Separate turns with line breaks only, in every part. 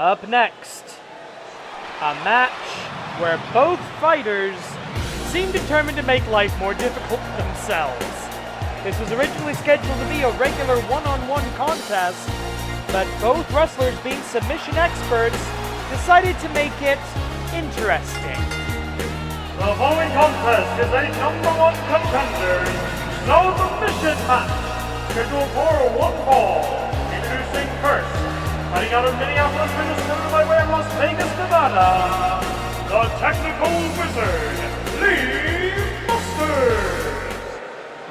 Up next, a match where both fighters seem determined to make life more difficult for themselves. This was originally scheduled to be a regular one-on-one contest, but both wrestlers, being submission experts, decided to make it interesting.
The following contest is a #1 contender, no submission match, scheduled for one fall. Introducing first, fighting out of Minneapolis, Minnesota by way of Las Vegas, Nevada, the Technical Wizard, Lee Masters.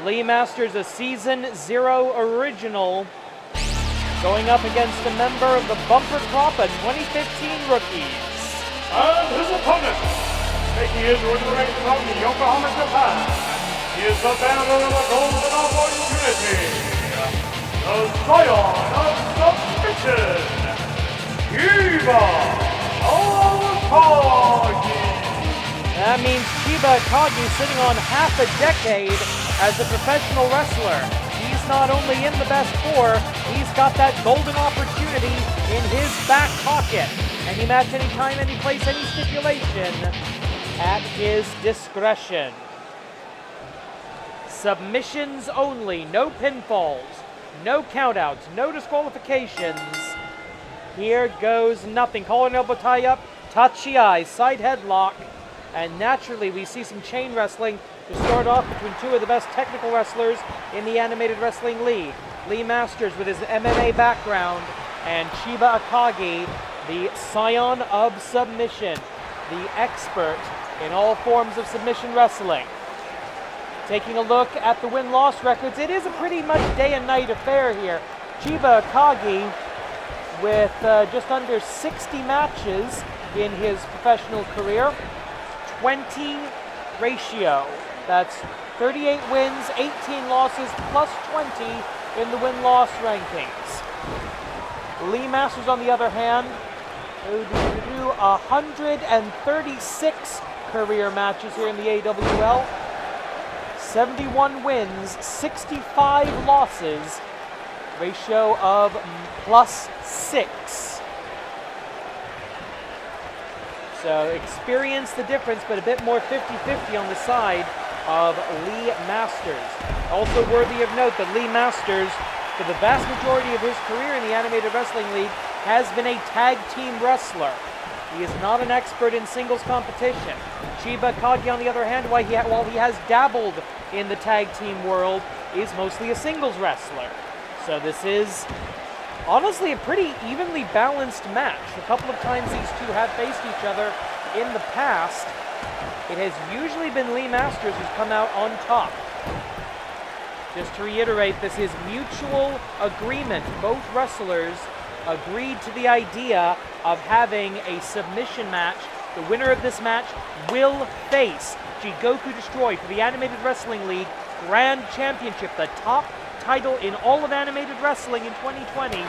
Lee Masters, a Season 0 original, going up against a member of the Bumper Crop of 2015 rookies.
And his opponent, making his way to the ring from Yokohama, Japan, he is the banner of the Golden Opportunity, the Scion of Submission, Chiba Akagi.
That means Chiba Akagi sitting on half a decade as a professional wrestler. He's not only in the best four, he's got that golden opportunity in his back pocket. Any match, any time, any place, any stipulation at his discretion. Submissions only, no pinfalls, no countouts, no disqualifications. Here goes nothing. Collar and elbow tie up, tachi-ai, side headlock, and naturally we see some chain wrestling to start off between two of the best technical wrestlers in the Animated Wrestling League. Lee Masters with his MMA background, and Chiba Akagi, the Scion of Submission, the expert in all forms of submission wrestling. Taking a look at the win-loss records, it is a pretty much day and night affair here. Chiba Akagi with just under 60 matches in his professional career, 20 ratio. That's 38 wins, 18 losses, plus 20 in the win-loss rankings. Lee Masters, on the other hand, 136 career matches here in the AWL, 71 wins, 65 losses, ratio of plus 6. So experience the difference, but a bit more 50-50 on the side of Lee Masters. Also worthy of note that Lee Masters, for the vast majority of his career in the Animated Wrestling League, has been a tag team wrestler. He is not an expert in singles competition. Chiba Akagi, on the other hand, while he has dabbled in the tag team world, is mostly a singles wrestler. So this is honestly a pretty evenly balanced match. A couple of times these two have faced each other in the past. It has usually been Lee Masters who's come out on top. Just to reiterate, this is mutual agreement. Both wrestlers agreed to the idea of having a submission match. The winner of this match will face Jigoku DESTROY for the Animated Wrestling League Grand Championship, the top title in all of animated wrestling in 2020,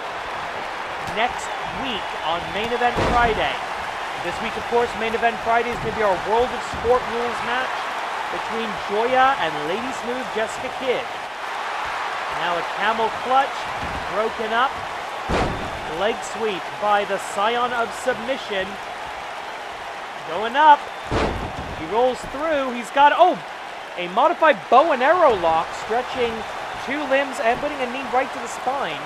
next week on Main Event Friday. This week, of course, Main Event Friday is going to be our World of Sport Rules match between Joya and Lady Smooth Jessica Kidd. Now a camel clutch, broken up, leg sweep by the Scion of Submission. Going up, he rolls through, he's got, a modified bow and arrow lock, stretching two limbs and putting a knee right to the spine.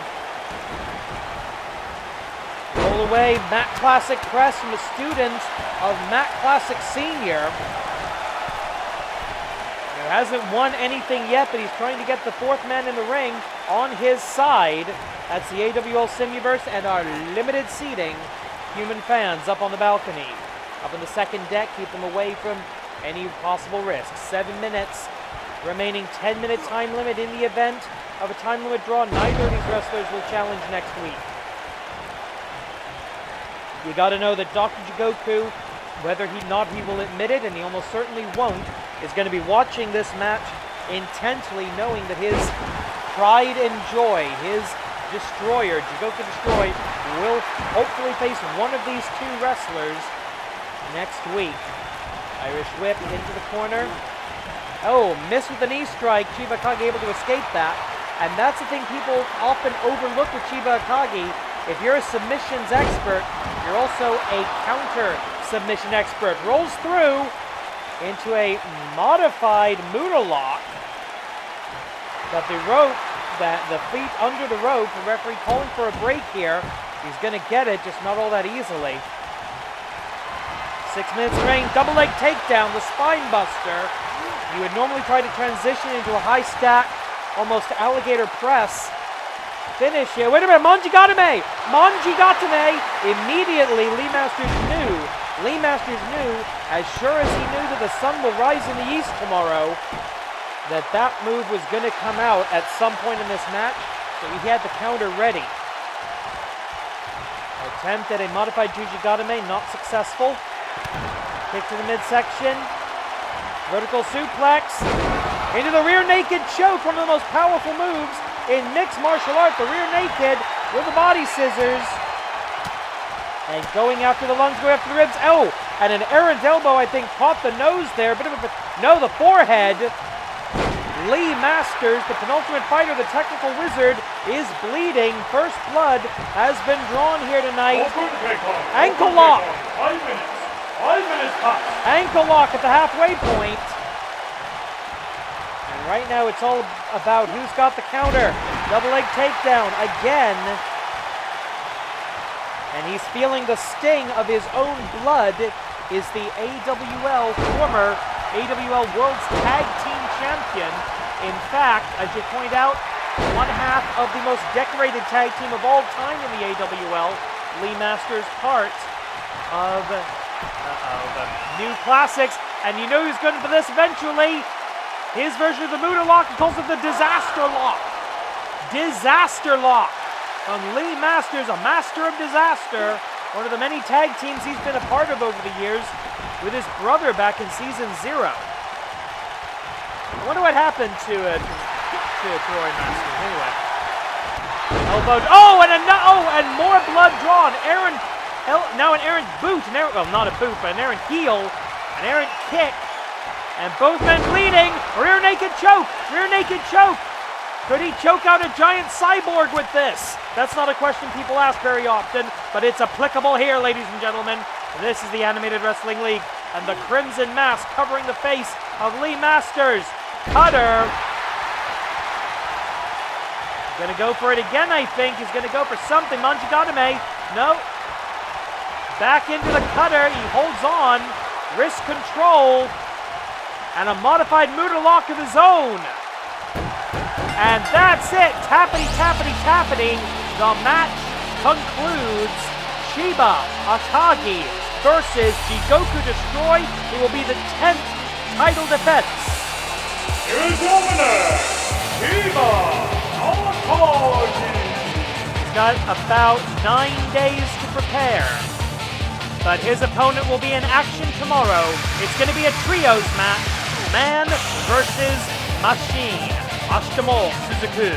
Roll away, Matt Classic press from a student of Matt Classic Senior. He hasn't won anything yet, but he's trying to get the fourth man in the ring on his side. That's the AWL Simuverse and our limited seating human fans up on the balcony. Up on the second deck, keep them away from any possible risks. 7 minutes remaining, 10-minute time limit in the event of a time limit draw. Neither of these wrestlers will challenge next week. You got to know that Dr. Jigoku, whether he will admit it, and he almost certainly won't, is going to be watching this match intently, knowing that his pride and joy, his destroyer, Jigoku DESTROY, will hopefully face one of these two wrestlers next week. Irish whip into the corner. Missed with the knee strike. Chiba Akagi able to escape that. And that's the thing people often overlook with Chiba Akagi. If you're a submissions expert, you're also a counter submission expert. Rolls through into a modified Muda lock. But the rope, the feet under the rope, the referee calling for a break here. He's going to get it, just not all that easily. 6 minutes remaining, double leg takedown, the spine buster. You would normally try to transition into a high stack, almost alligator press. Finish here. Wait a minute, Manjigatame! Manjigatame! Immediately, Lee Masters knew, as sure as he knew that the sun will rise in the east tomorrow, that move was going to come out at some point in this match, so he had the counter ready. Attempt at a modified Jigoku, not successful. Kick to the midsection. Vertical suplex. Into the rear naked choke, one of the most powerful moves in mixed martial art. The rear naked with the body scissors. And going after the lungs, going after the ribs. Oh, and an errant elbow, I think, caught the nose there. No, the forehead. Lee Masters, the penultimate fighter, the technical wizard, is bleeding. First blood has been drawn here tonight. Ankle lock.
5 minutes. 5 minutes past.
Ankle lock at the halfway point. And right now it's all about who's got the counter. Double leg takedown again. And he's feeling the sting of his own blood. Is the former AWL World's Tag Team Champion. In fact, as you point out, one half of the most decorated tag team of all time in the AWL. Lee Masters, part of New Classics. And you know who's good for this eventually. His version of the Muda lock, he calls it the Disaster Lock. Disaster Lock. From Lee Masters, a master of disaster. One of the many tag teams he's been a part of over the years with his brother back in season 0. I wonder what happened to Troy Masters. Anyway. Elbow. Oh, and more blood drawn. Now an errant boot. Well, not a boot, but an errant heel. An errant kick. And both men bleeding. Rear naked choke. Rear naked choke. Could he choke out a giant cyborg with this? That's not a question people ask very often, but it's applicable here, ladies and gentlemen. This is the Animated Wrestling League, and the crimson mask covering the face of Lee Masters. Cutter. Gonna go for it again, I think. He's gonna go for something. Manjigatame. No. Back into the cutter. He holds on. Wrist control. And a modified Muda lock of his own. And that's it. Tappity, tappity, tappity. The match concludes. Chiba Akagi versus Jigoku DESTROY. It will be the 10th title defense.
Here's your winner, Chiba Akagi.
He's got about 9 days to prepare. But his opponent will be in action tomorrow. It's going to be a trios match. Man versus machine. Ashitamo Suzuku.